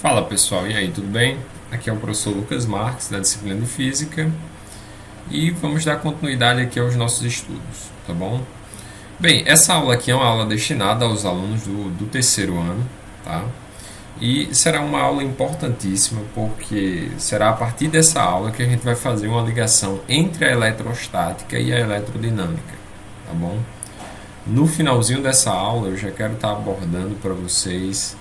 Fala pessoal, e aí, tudo bem? Aqui é o professor Lucas Marques, da disciplina de Física, e vamos dar continuidade aqui aos nossos estudos, tá bom? Bem, essa aula aqui é uma aula destinada aos alunos do terceiro ano, tá? E será uma aula importantíssima porque será a partir dessa aula que a gente vai fazer uma ligação entre a eletrostática e a eletrodinâmica, tá bom? No finalzinho dessa aula eu já quero estar abordando para vocês,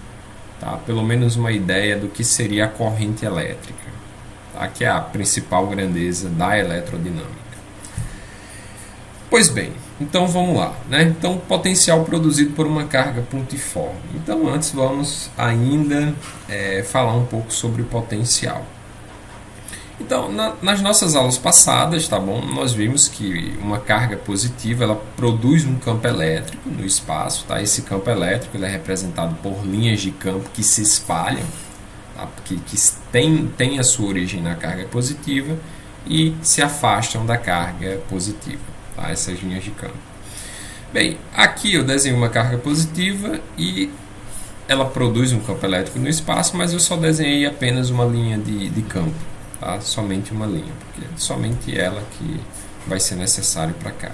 tá, pelo menos uma ideia do que seria a corrente elétrica, tá, que é a principal grandeza da eletrodinâmica. Pois bem, então vamos lá, né? Então, potencial produzido por uma carga pontiforme. Então, antes vamos ainda falar um pouco sobre o potencial. Então, nas nossas aulas passadas, tá bom? Nós vimos que uma carga positiva ela produz um campo elétrico no espaço, tá? Esse campo elétrico ele é representado por linhas de campo que se espalham, tá? que tem a sua origem na carga positiva e se afastam da carga positiva, tá? Essas linhas de campo. Bem, aqui eu desenho uma carga positiva e ela produz um campo elétrico no espaço, mas eu só desenhei apenas uma linha de campo. Tá? Somente uma linha, porque é somente ela que vai ser necessário para cá.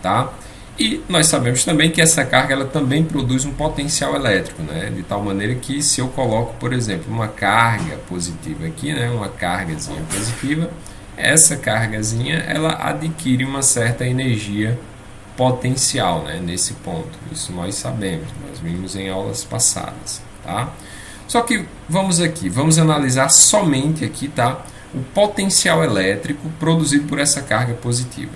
Tá? E nós sabemos também que essa carga ela também produz um potencial elétrico, né? De tal maneira que se eu coloco, por exemplo, uma carga positiva aqui, né? Uma cargazinha positiva, essa cargazinha ela adquire uma certa energia potencial, né? Nesse ponto. Isso nós sabemos, nós vimos em aulas passadas. Tá? Só que vamos analisar somente aqui, tá? O potencial elétrico produzido por essa carga positiva.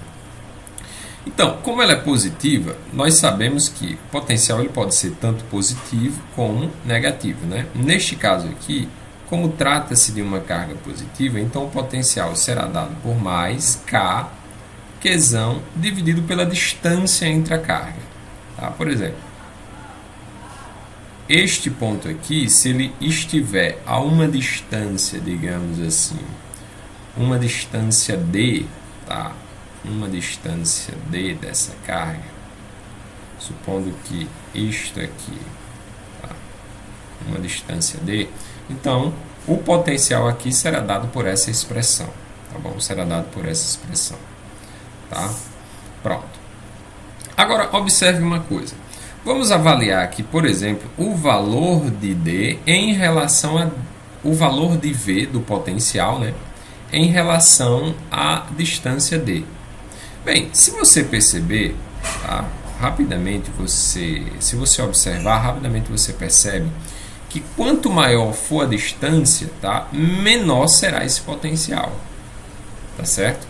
Então, como ela é positiva, nós sabemos que o potencial ele pode ser tanto positivo como negativo, né? Neste caso aqui, como trata-se de uma carga positiva, então o potencial será dado por mais K Qzão dividido pela distância entre a carga. Tá? Por exemplo, este ponto aqui, se ele estiver a uma distância, digamos assim, uma distância d, tá? Uma distância d dessa carga, supondo que isto aqui, tá? Uma distância d, então o potencial aqui será dado por essa expressão, tá bom? Será dado por essa expressão, tá? Pronto. Agora observe uma coisa. Vamos avaliar aqui, por exemplo, o valor de D em relação ao valor de V do potencial, né, em relação à distância D. Bem, se você perceber, tá, rapidamente se você observar, rapidamente você percebe que quanto maior for a distância, tá, menor será esse potencial. Tá certo?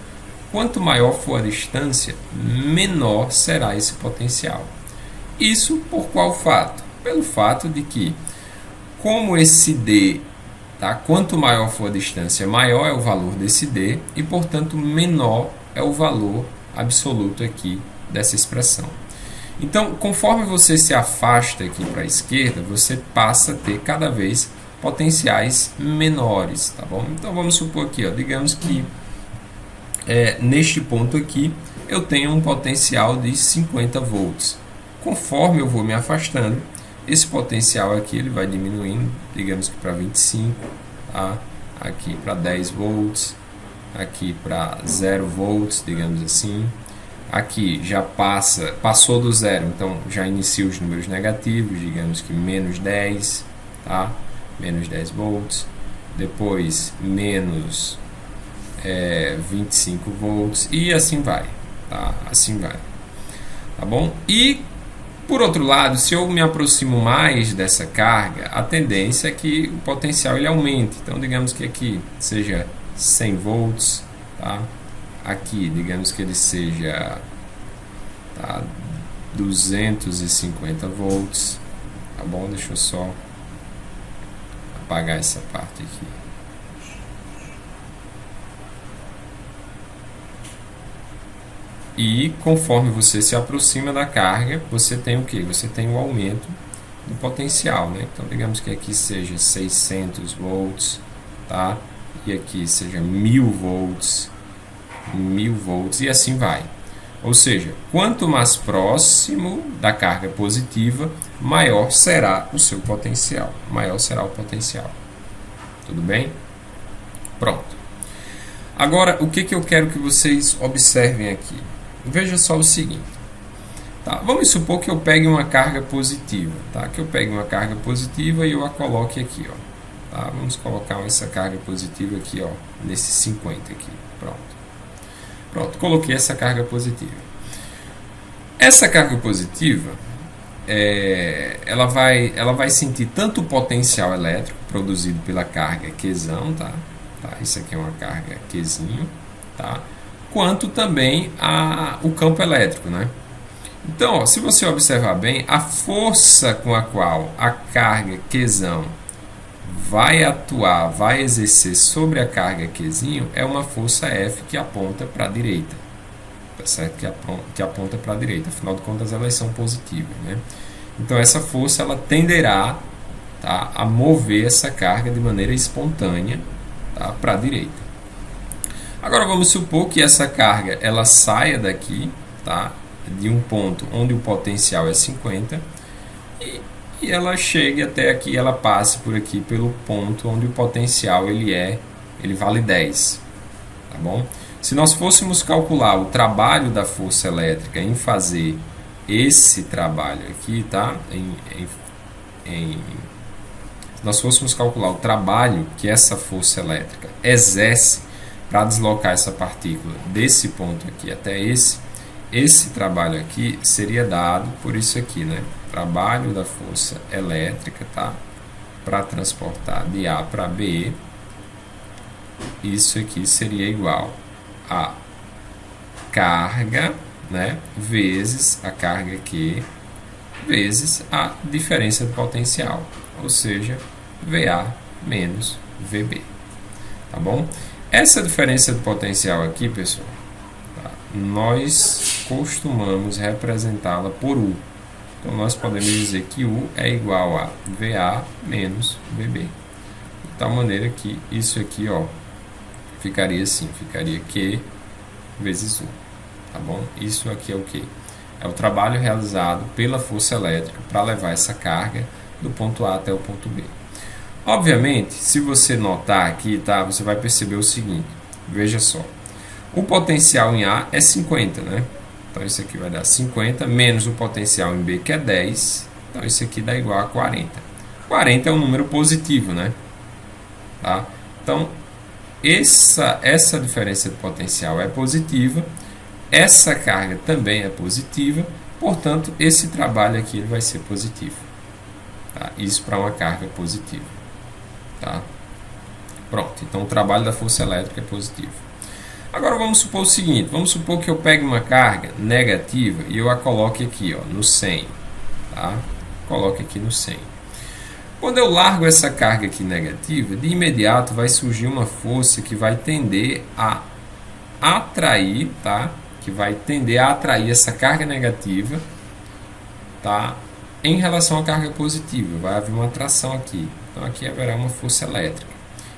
Quanto maior for a distância, menor será esse potencial. Isso por qual fato? Pelo fato de que, como esse D, tá, quanto maior for a distância, maior é o valor desse D e, portanto, menor é o valor absoluto aqui dessa expressão. Então, conforme você se afasta aqui para a esquerda, você passa a ter cada vez potenciais menores, tá bom? Então, vamos supor aqui, ó, digamos que neste ponto aqui eu tenho um potencial de 50 volts. Conforme eu vou me afastando, esse potencial aqui ele vai diminuindo, digamos que para 25, tá? Aqui para 10 volts, aqui para 0 volts, digamos assim. Aqui já passou do zero, então já inicia os números negativos, digamos que menos 10, tá? Menos 10 volts. Depois menos 25 volts e assim vai, tá? Assim vai, tá bom? E por outro lado, se eu me aproximo mais dessa carga, a tendência é que o potencial ele aumente. Então, digamos que aqui seja 100 volts, tá? Aqui, digamos que ele seja, tá, 250 volts, tá bom? Deixa eu só apagar essa parte aqui. E conforme você se aproxima da carga, você tem o que? Você tem o aumento do potencial, né? Então, digamos que aqui seja 600 volts, tá? E aqui seja 1000 volts, e assim vai. Ou seja, quanto mais próximo da carga positiva, maior será o seu potencial. Maior será o potencial. Tudo bem? Pronto. Agora, o que eu quero que vocês observem aqui? Veja só o seguinte. Tá? Vamos supor que eu pegue uma carga positiva. Tá? Que eu pegue uma carga positiva e eu a coloque aqui. Ó. Tá? Vamos colocar essa carga positiva aqui, ó, nesse 50 aqui. Pronto, coloquei essa carga positiva. Essa carga positiva, ela vai sentir tanto o potencial elétrico produzido pela carga Qzão, tá? Isso aqui é uma carga Qzinho, tá? Quanto também o campo elétrico, né? Então, ó, se você observar bem, a força com a qual a carga Qzão vai atuar, vai exercer sobre a carga Qzinho é uma força F que aponta para a direita, tá certo? Que aponta para a direita, afinal de contas elas são positivas, né? Então essa força ela tenderá, tá, a mover essa carga de maneira espontânea, tá, para a direita. Agora vamos supor que essa carga ela saia daqui, tá, de um ponto onde o potencial é 50 e ela chegue até aqui, ela passe por aqui pelo ponto onde o potencial ele vale 10, tá bom? Se nós fôssemos calcular o trabalho da força elétrica em fazer esse trabalho aqui, tá? Se nós fôssemos calcular o trabalho que essa força elétrica exerce para deslocar essa partícula desse ponto aqui até esse trabalho aqui seria dado por isso aqui, né? Trabalho da força elétrica, tá? Para transportar de A para B, isso aqui seria igual a carga, né? Vezes a carga Q, vezes a diferença de potencial, ou seja, VA menos VB, tá bom? Essa diferença de potencial aqui, pessoal, tá? Nós costumamos representá-la por U. Então, nós podemos dizer que U é igual a VA menos VB. De tal maneira que isso aqui, ó, ficaria assim, ficaria Q vezes U. Tá bom? Isso aqui é o quê? É o trabalho realizado pela força elétrica para levar essa carga do ponto A até o ponto B. Obviamente, se você notar aqui, tá, você vai perceber o seguinte. Veja só. O potencial em A é 50, né? Então, isso aqui vai dar 50 menos o potencial em B, que é 10. Então, isso aqui dá igual a 40. 40 é um número positivo, né? Tá? Então, essa diferença de potencial é positiva. Essa carga também é positiva. Portanto, esse trabalho aqui ele vai ser positivo. Tá? Isso para uma carga positiva. Tá? Pronto. Então, o trabalho da força elétrica é positivo. Agora vamos supor o seguinte, vamos supor que eu pegue uma carga negativa e eu a coloque aqui, ó, no 100, tá? Coloque aqui no 100. Quando eu largo essa carga aqui negativa, de imediato vai surgir uma força que vai tender a atrair, tá? Que vai tender a atrair essa carga negativa, tá? Em relação à carga positiva, vai haver uma atração aqui. Então aqui haverá uma força elétrica.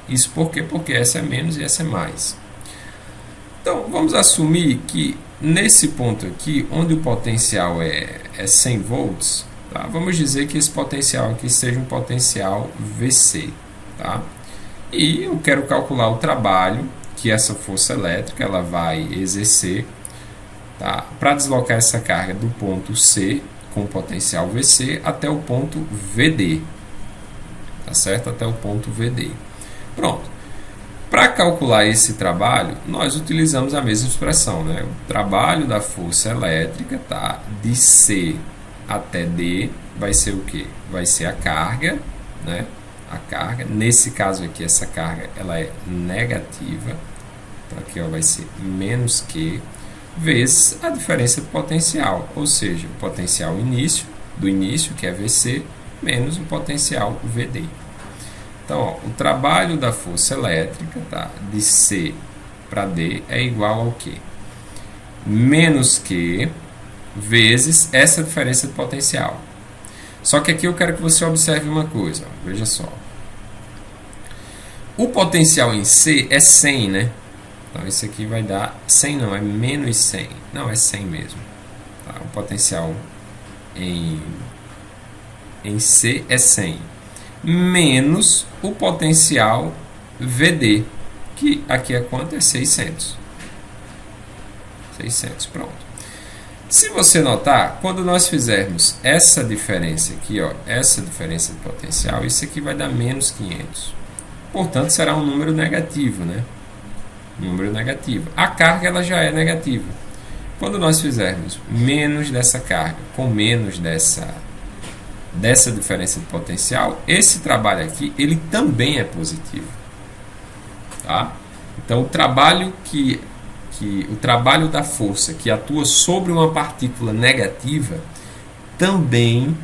Isso por quê? Porque essa é menos e essa é mais. Então, vamos assumir que nesse ponto aqui, onde o potencial é 100 volts, tá? Vamos dizer que esse potencial aqui seja um potencial VC. Tá? E eu quero calcular o trabalho que essa força elétrica ela vai exercer, tá? Para deslocar essa carga do ponto C, com potencial VC, até o ponto VD. Tá certo? Até o ponto VD. Pronto. Para calcular esse trabalho, nós utilizamos a mesma expressão, né? O trabalho da força elétrica, tá? De C até D vai ser o quê? Vai ser a carga, né? A carga. Nesse caso aqui, essa carga ela é negativa. Então aqui ó, vai ser menos Q vezes a diferença de potencial, ou seja, o potencial do início, que é VC, menos o potencial VD. Então, ó, o trabalho da força elétrica, tá, de C para D é igual ao quê? Menos Q vezes essa diferença de potencial. Só que aqui eu quero que você observe uma coisa. Ó, veja só. O potencial em C é 100, né? Então, isso aqui vai dar 100, não, é menos 100. Não, é 100 mesmo. Tá? O potencial em C é 100. Menos o potencial VD, que aqui é quanto? É 600. 600, pronto. Se você notar, quando nós fizermos essa diferença aqui, ó, essa diferença de potencial, isso aqui vai dar menos 500. Portanto, será um número negativo, né? Número negativo. A carga ela já é negativa. Quando nós fizermos menos dessa carga com menos dessa diferença de potencial, esse trabalho aqui ele também é positivo. Tá? Então, o trabalho da força que atua sobre uma partícula negativa também,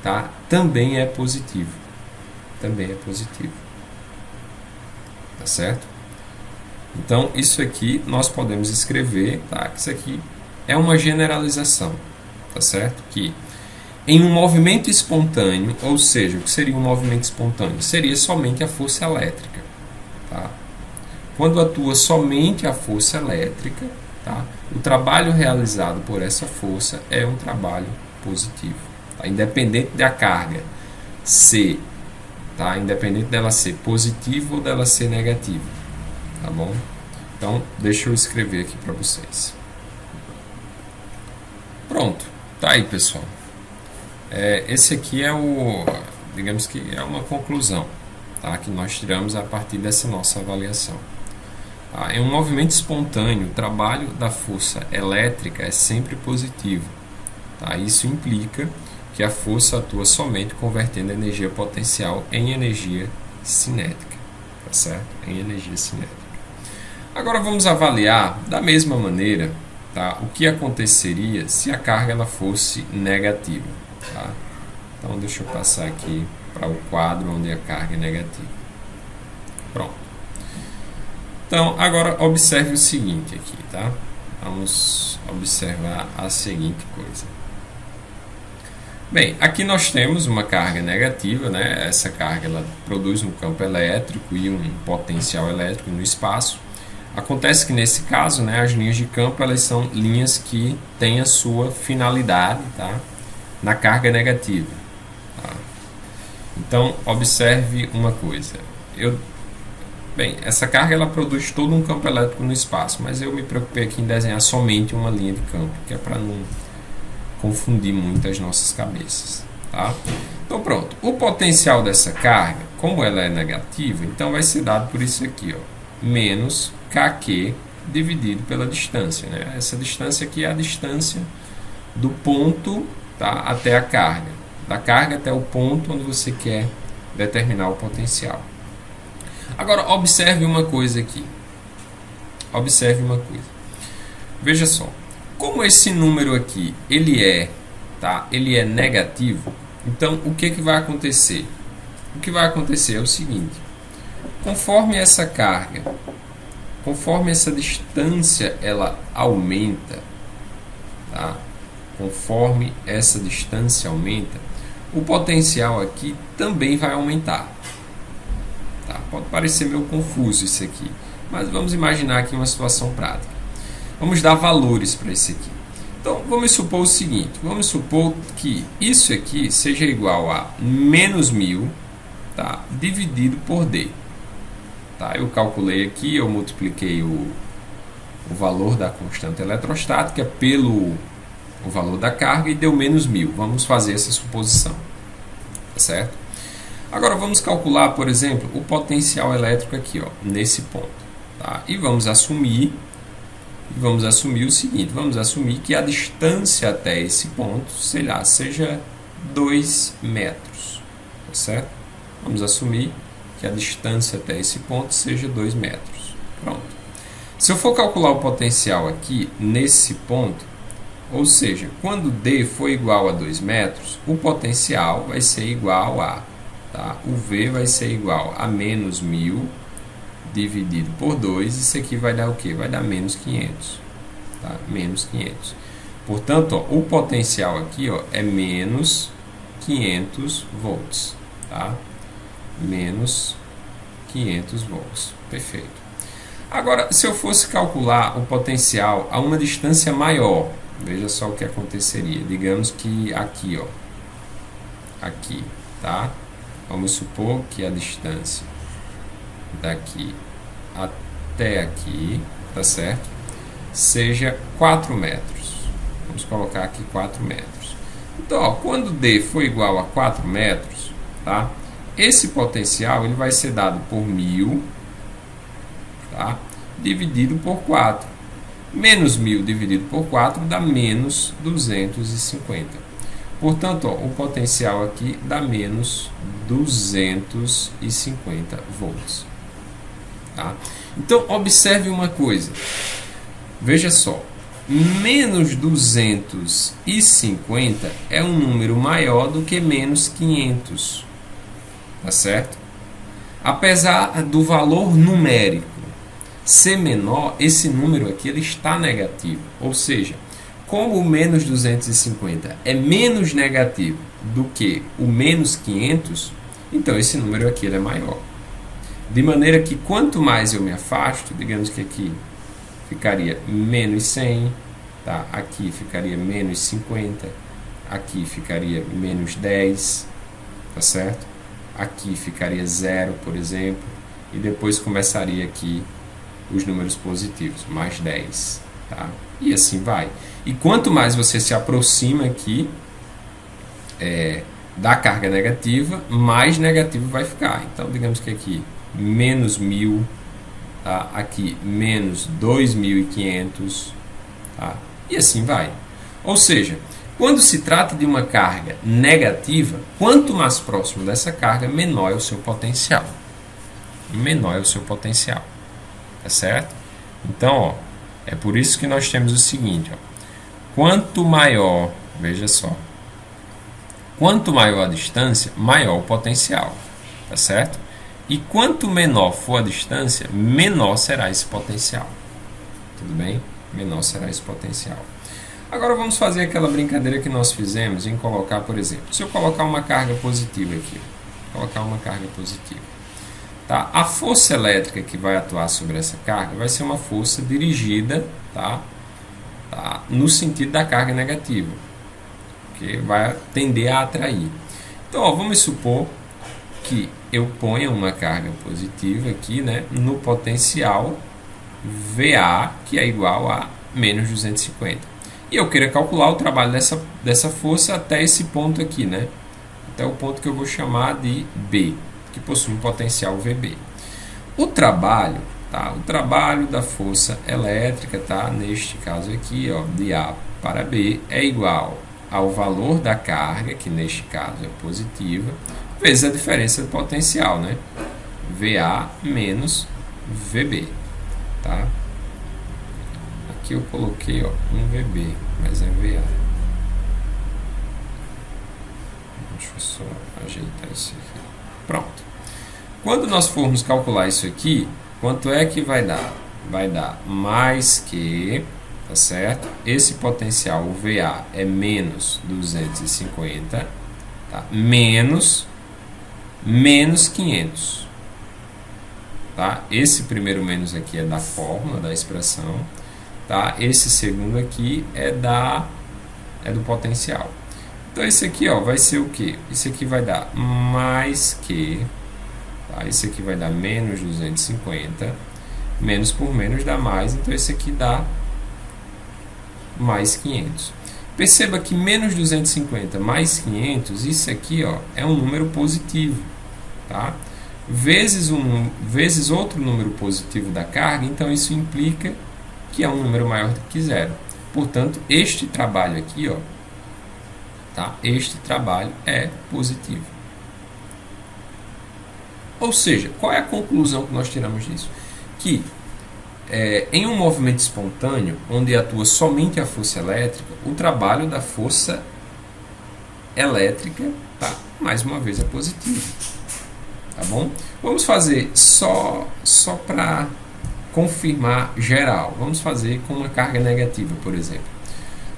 tá? Também é positivo. Também é positivo. Tá certo? Então, isso aqui nós podemos escrever, tá? Isso aqui é uma generalização, tá certo? Que em um movimento espontâneo, ou seja, o que seria um movimento espontâneo? Seria somente a força elétrica, tá? Quando atua somente a força elétrica, tá? O trabalho realizado por essa força é um trabalho positivo, tá? Independente da carga ser, tá? Independente dela ser positiva ou dela ser negativa, tá bom? Então, deixa eu escrever aqui para vocês. Pronto, tá aí, pessoal. Esse aqui é digamos que é uma conclusão, tá? Que nós tiramos a partir dessa nossa avaliação. Em um movimento espontâneo, o trabalho da força elétrica é sempre positivo. Tá? Isso implica que a força atua somente convertendo a energia potencial em energia cinética. Tá certo? Em energia cinética. Agora vamos avaliar da mesma maneira, tá? O que aconteceria se a carga ela fosse negativa. Tá? Então deixa eu passar aqui para o quadro onde a carga é negativa. Pronto. Então, agora observe o seguinte aqui, tá? Vamos observar a seguinte coisa. Bem, aqui nós temos uma carga negativa, né? Essa carga ela produz um campo elétrico e um potencial elétrico no espaço. Acontece que nesse caso, né, as linhas de campo elas são linhas que têm a sua finalidade, tá? Na carga negativa. Tá? Então, observe uma coisa. Bem, essa carga ela produz todo um campo elétrico no espaço, mas eu me preocupei aqui em desenhar somente uma linha de campo, que é para não confundir muito as nossas cabeças. Tá? Então pronto, o potencial dessa carga, como ela é negativa, então vai ser dado por isso aqui, ó, menos kq dividido pela distância. Né? Essa distância aqui é a distância do ponto, tá, até a carga, da carga até o ponto onde você quer determinar o potencial. Agora, observe uma coisa aqui. Observe uma coisa. Veja só. Como esse número aqui, ele é negativo, então o que vai acontecer? O que vai acontecer é o seguinte. Conforme essa carga, conforme essa distância ela aumenta, tá? Conforme essa distância aumenta, o potencial aqui também vai aumentar. Tá? Pode parecer meio confuso isso aqui, mas vamos imaginar aqui uma situação prática. Vamos dar valores para isso aqui. Então, vamos supor o seguinte, vamos supor que isso aqui seja igual a menos 1000, tá? Dividido por D. Tá? Eu calculei aqui, eu multipliquei o valor da constante eletrostática pelo o valor da carga e deu menos 1000. Vamos fazer essa suposição. Tá certo? Agora vamos calcular, por exemplo, o potencial elétrico aqui, ó, nesse ponto. Tá? E vamos assumir o seguinte, vamos assumir que a distância até esse ponto, sei lá, seja 2 metros. Tá certo? Vamos assumir que a distância até esse ponto seja 2 metros. Pronto. Se eu for calcular o potencial aqui, nesse ponto, ou seja, quando D for igual a 2 metros, o potencial vai ser igual a, tá? O V vai ser igual a menos 1000 dividido por 2. Isso aqui vai dar o quê? Vai dar menos 500. Tá? Menos 500. Portanto, ó, o potencial aqui, ó, é menos 500 volts. Tá? Menos 500 volts. Perfeito. Agora, se eu fosse calcular o potencial a uma distância maior, veja só o que aconteceria. Digamos que aqui, ó, aqui, tá? Vamos supor que a distância daqui até aqui, tá certo? Seja 4 metros. Vamos colocar aqui 4 metros. Então, ó, quando D for igual a 4 metros, tá? Esse potencial ele vai ser dado por 1000, tá? Dividido por 4. Menos 1000 dividido por 4 dá menos 250. Portanto, ó, o potencial aqui dá menos 250 volts. Tá? Então, observe uma coisa. Veja só. Menos 250 é um número maior do que menos 500. Tá certo? Apesar do valor numérico ser menor, esse número aqui ele está negativo. Ou seja, como o menos 250 é menos negativo do que o menos 500, então esse número aqui ele é maior. De maneira que quanto mais eu me afasto, digamos que aqui ficaria menos 100, tá? Aqui ficaria menos 50, aqui ficaria menos 10, tá certo? Aqui ficaria 0, por exemplo, e depois começaria aqui os números positivos, mais 10, tá? E assim vai. E quanto mais você se aproxima aqui da carga negativa, mais negativo vai ficar. Então, digamos que aqui menos 1000, tá? Aqui menos 2500, tá? E assim vai. Ou seja, quando se trata de uma carga negativa, quanto mais próximo dessa carga, menor é o seu potencial. Menor é o seu potencial. Tá certo? Então, ó, é por isso que nós temos o seguinte, ó, quanto maior, veja só, quanto maior a distância, maior o potencial, tá certo? E quanto menor for a distância, menor será esse potencial. Tudo bem? Menor será esse potencial. Agora vamos fazer aquela brincadeira que nós fizemos em colocar, por exemplo, se eu colocar uma carga positiva aqui, colocar uma carga positiva. Tá? A força elétrica que vai atuar sobre essa carga vai ser uma força dirigida, tá? No sentido da carga negativa, que vai tender a atrair. Então, ó, vamos supor que eu ponha uma carga positiva aqui, né, no potencial VA, que é igual a menos 250. E eu queira calcular o trabalho dessa força até esse ponto aqui, né? Até o ponto que eu vou chamar de B, que possui um potencial VB. O trabalho, tá? O trabalho da força elétrica, tá? Neste caso aqui, ó, de A para B, é igual ao valor da carga, que neste caso é positiva, vezes a diferença de potencial, né? VA menos VB, tá? Aqui eu coloquei, ó, um VB, mas é VA. Deixa eu só ajeitar isso aqui. Pronto. Quando nós formos calcular isso aqui, quanto é que vai dar? Vai dar mais que, tá certo? Esse potencial, o VA, é menos 250, tá? Menos 500. Tá? Esse primeiro menos aqui é da fórmula, da expressão. Tá? Esse segundo aqui é do potencial. Então, esse aqui, ó, vai ser o quê? Isso aqui vai dar mais que, tá? Esse aqui vai dar menos 250, menos por menos dá mais, então esse aqui dá mais 500. Perceba que menos 250 mais 500, isso aqui, ó, é um número positivo, tá? Vezes outro número positivo da carga, então isso implica que é um número maior do que zero. Portanto, este trabalho aqui, ó, tá? Este trabalho é positivo. Ou seja, qual é a conclusão que nós tiramos disso? Que em um movimento espontâneo, onde atua somente a força elétrica, o trabalho da força elétrica, tá? Mais uma vez, é positivo. Tá bom? Vamos fazer só para confirmar geral. Vamos fazer com uma carga negativa, por exemplo.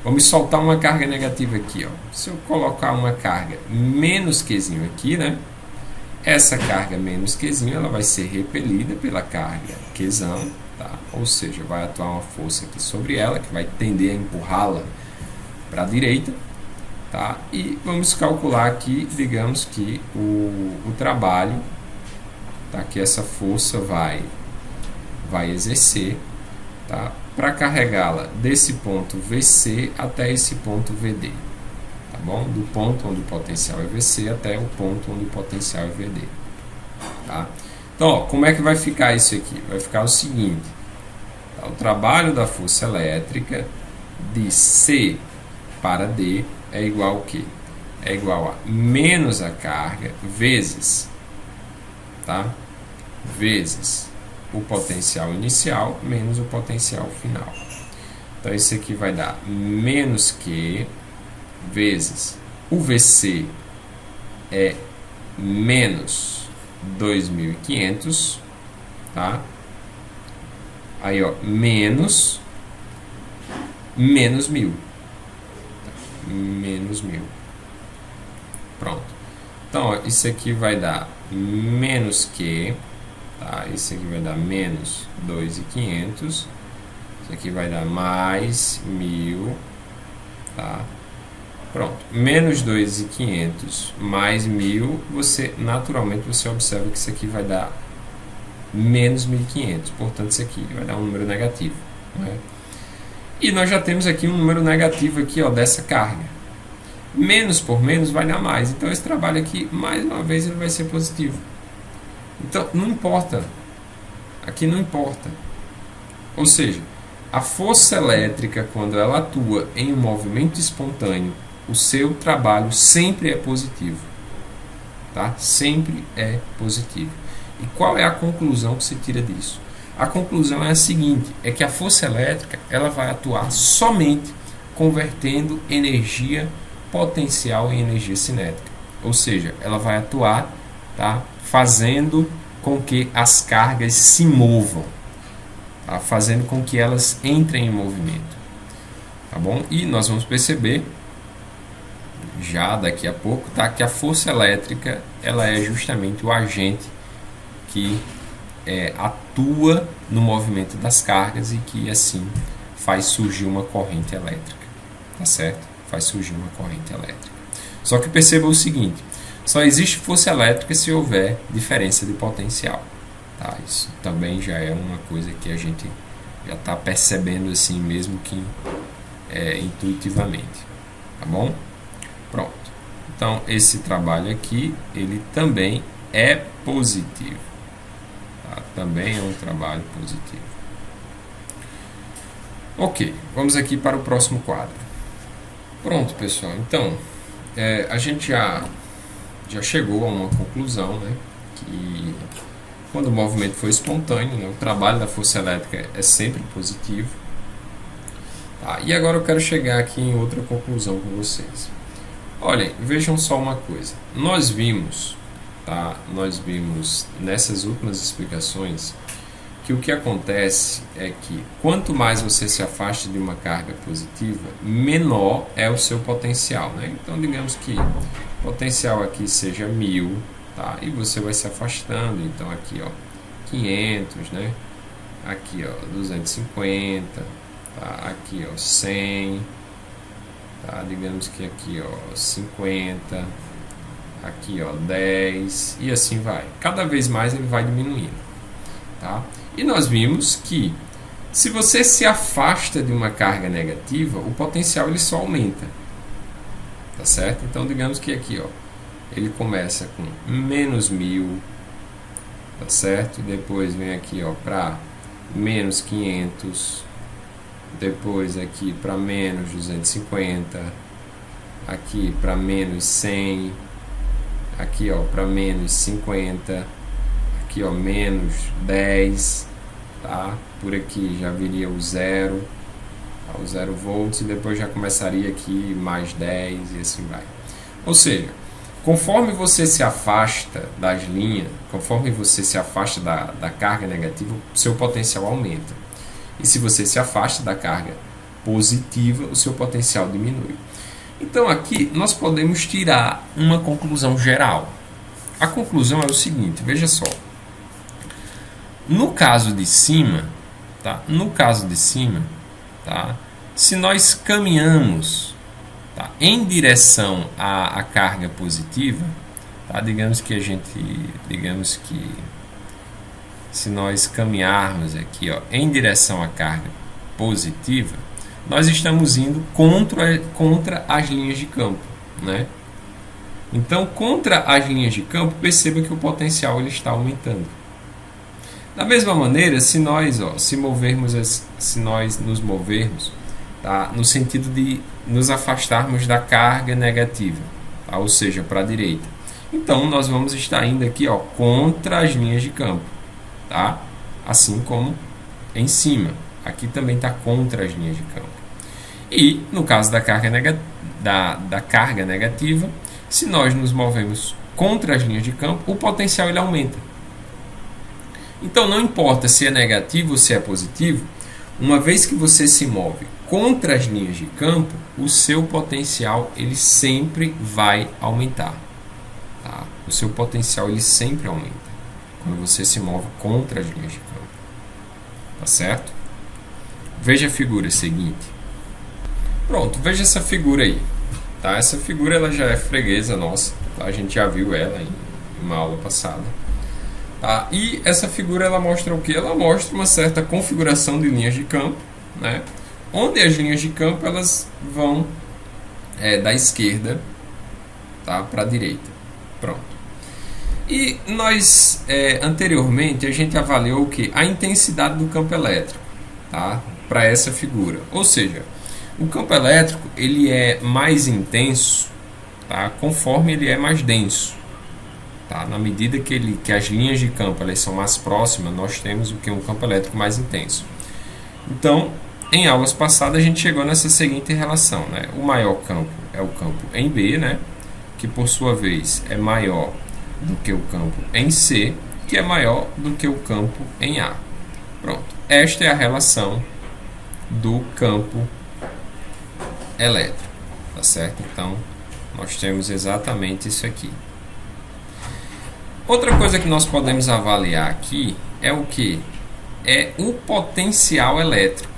Vamos soltar uma carga negativa aqui, ó. Se eu colocar uma carga menos Qzinho aqui, né? Essa carga menos Qzinho, ela vai ser repelida pela carga Qzão, tá? ou seja, vai atuar uma força aqui sobre ela, que vai tender a empurrá-la para a direita, tá? E vamos calcular aqui, digamos que o trabalho, tá? Que essa força vai exercer, tá? Para carregá-la desse ponto VC até esse ponto VD, tá bom? Do ponto onde o potencial é VC até o ponto onde o potencial é VD, tá? Então, ó, como é que vai ficar isso aqui? Vai ficar o seguinte, tá? O trabalho da força elétrica de C para D é igual ao quê? É igual a menos a carga vezes, tá? Vezes o potencial inicial menos o potencial final. Então, isso aqui vai dar menos Q vezes o VC é menos 2.500, tá? Aí, ó, menos 1.000. Menos 1.000. Pronto. Então, ó, isso aqui vai dar menos Q, tá? Isso aqui vai dar menos 2.500. Isso aqui vai dar mais 1.000, tá? Pronto. Menos 2.500 mais 1.000, naturalmente você observa que isso aqui vai dar menos 1.500. Portanto, isso aqui vai dar um número negativo, né? E nós já temos aqui um número negativo aqui, ó, dessa carga. Menos por menos vai dar mais. Então, esse trabalho aqui, mais uma vez, ele vai ser positivo. Então, não importa. Aqui não importa. Ou seja, a força elétrica, quando ela atua em um movimento espontâneo, o seu trabalho sempre é positivo. Tá? Sempre é positivo. E qual é a conclusão que se tira disso? A conclusão é a seguinte, é que a força elétrica ela vai atuar somente convertendo energia potencial em energia cinética. Ou seja, ela vai atuar, tá, fazendo com que as cargas se movam, tá, fazendo com que elas entrem em movimento. Tá bom? E nós vamos perceber já daqui a pouco, tá, que a força elétrica ela é justamente o agente que atua no movimento das cargas e que assim faz surgir uma corrente elétrica, tá certo? Faz surgir uma corrente elétrica. Só que perceba o seguinte, só existe força elétrica se houver diferença de potencial, tá? Isso também já é uma coisa que a gente já está percebendo assim mesmo que intuitivamente, tá bom? Pronto. Então esse trabalho aqui ele também é positivo. Também é um trabalho positivo. Ok, vamos aqui para o próximo quadro. Pronto, pessoal. Então, a gente já chegou a uma conclusão, né, que quando o movimento for espontâneo, né, o trabalho da força elétrica é sempre positivo. Tá, e agora eu quero chegar aqui em outra conclusão com vocês. Olhem, vejam só uma coisa. Nós vimos nessas últimas explicações que o que acontece é que quanto mais você se afasta de uma carga positiva, menor é o seu potencial, né? Então, digamos que o potencial aqui seja 1.000, tá? E você vai se afastando, então aqui, ó, 500, né? Aqui, ó, 250, tá? Aqui, ó, 100, tá? Digamos que aqui, ó, 50, aqui, ó, 10 e assim vai. Cada vez mais ele vai diminuindo, tá? E nós vimos que se você se afasta de uma carga negativa, o potencial ele só aumenta, tá certo? Então digamos que aqui, ó, ele começa com menos 1.000, tá certo? Depois vem aqui, ó, para menos 500, depois aqui para menos 250, aqui para menos 100, aqui, ó, para menos 50, aqui, ó, menos 10, tá? Por aqui já viria o 0, tá? O 0 volts, e depois já começaria aqui mais 10 e assim vai. Ou seja, conforme você se afasta das linhas, conforme você se afasta da carga negativa, seu potencial aumenta. E se você se afasta da carga positiva, o seu potencial diminui. Então aqui nós podemos tirar uma conclusão geral. A conclusão é o seguinte, veja só. No caso de cima, tá? No caso de cima, tá? Se nós caminhamos, tá, em direção à carga positiva, tá? Digamos que se nós caminharmos aqui, ó, em direção à carga positiva, nós estamos indo contra as linhas de campo, né? Então, contra as linhas de campo, perceba que o potencial ele está aumentando. Da mesma maneira, se nós nos movermos, tá, no sentido de nos afastarmos da carga negativa, tá, ou seja, para a direita, então nós vamos estar indo aqui, ó, contra as linhas de campo, tá? Assim como em cima, aqui também está contra as linhas de campo. E no caso da carga negativa, se nós nos movemos contra as linhas de campo, o potencial ele aumenta. Então não importa se é negativo ou se é positivo, uma vez que você se move contra as linhas de campo, o seu potencial ele sempre vai aumentar. Tá? O seu potencial ele sempre aumenta quando você se move contra as linhas de campo. Tá certo? Veja a figura seguinte. Pronto, veja essa figura aí. Tá? Essa figura ela já é freguesa nossa. Tá? A gente já viu ela em uma aula passada. Tá? E essa figura ela mostra o que? Ela mostra uma certa configuração de linhas de campo, né? Onde as linhas de campo elas vão da esquerda, tá, para a direita. Pronto. E nós anteriormente a gente avaliou o que? A intensidade do campo elétrico, tá, para essa figura. Ou seja, o campo elétrico ele é mais intenso, tá, conforme ele é mais denso. Tá? Na medida que as linhas de campo elas são mais próximas, nós temos o que? Um campo elétrico mais intenso. Então, em aulas passadas, a gente chegou nessa seguinte relação, né? O maior campo é o campo em B, né? Que por sua vez é maior do que o campo em C, que é maior do que o campo em A. Pronto. Esta é a relação do campo elétrico, tá certo? Então, nós temos exatamente isso aqui. Outra coisa que nós podemos avaliar aqui é o que? É o potencial elétrico,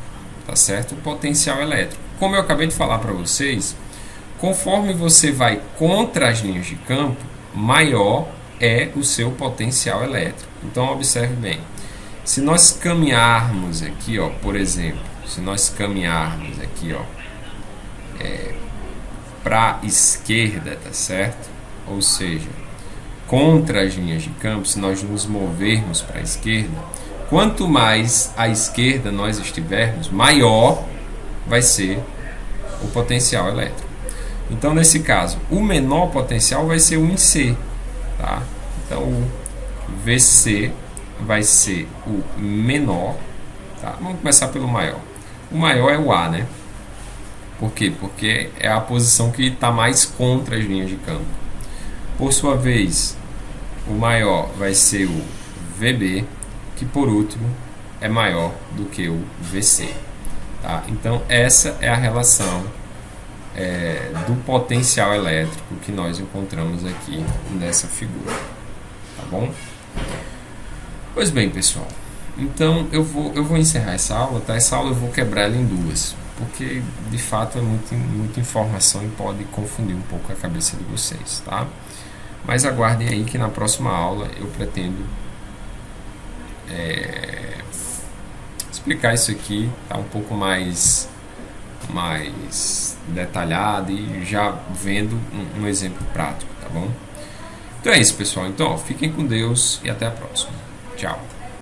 tá certo? O potencial elétrico. Como eu acabei de falar para vocês, conforme você vai contra as linhas de campo, maior é o seu potencial elétrico. Então, observe bem. Se nós caminharmos aqui, ó, por exemplo, se nós caminharmos aqui, ó, para a esquerda, tá certo? Ou seja, contra as linhas de campo, se nós nos movermos para a esquerda, quanto mais à esquerda nós estivermos, maior vai ser o potencial elétrico. Então, nesse caso, o menor potencial vai ser o em C. Tá? Então, o VC vai ser o menor. Tá? Vamos começar pelo maior. O maior é o A, né? Por quê? Porque é a posição que está mais contra as linhas de campo. Por sua vez, o maior vai ser o VB, que por último é maior do que o VC. Tá? Então, essa é a relação do potencial elétrico que nós encontramos aqui nessa figura. Tá bom? Pois bem, pessoal. Então, eu vou encerrar essa aula. Tá? Essa aula eu vou quebrar ela em duas, porque de fato é muita informação e pode confundir um pouco a cabeça de vocês. Tá? Mas aguardem aí que na próxima aula eu pretendo explicar isso aqui, tá, um pouco mais detalhado e já vendo um exemplo prático, tá bom? Então é isso, pessoal. Então, ó, fiquem com Deus e até a próxima. Tchau.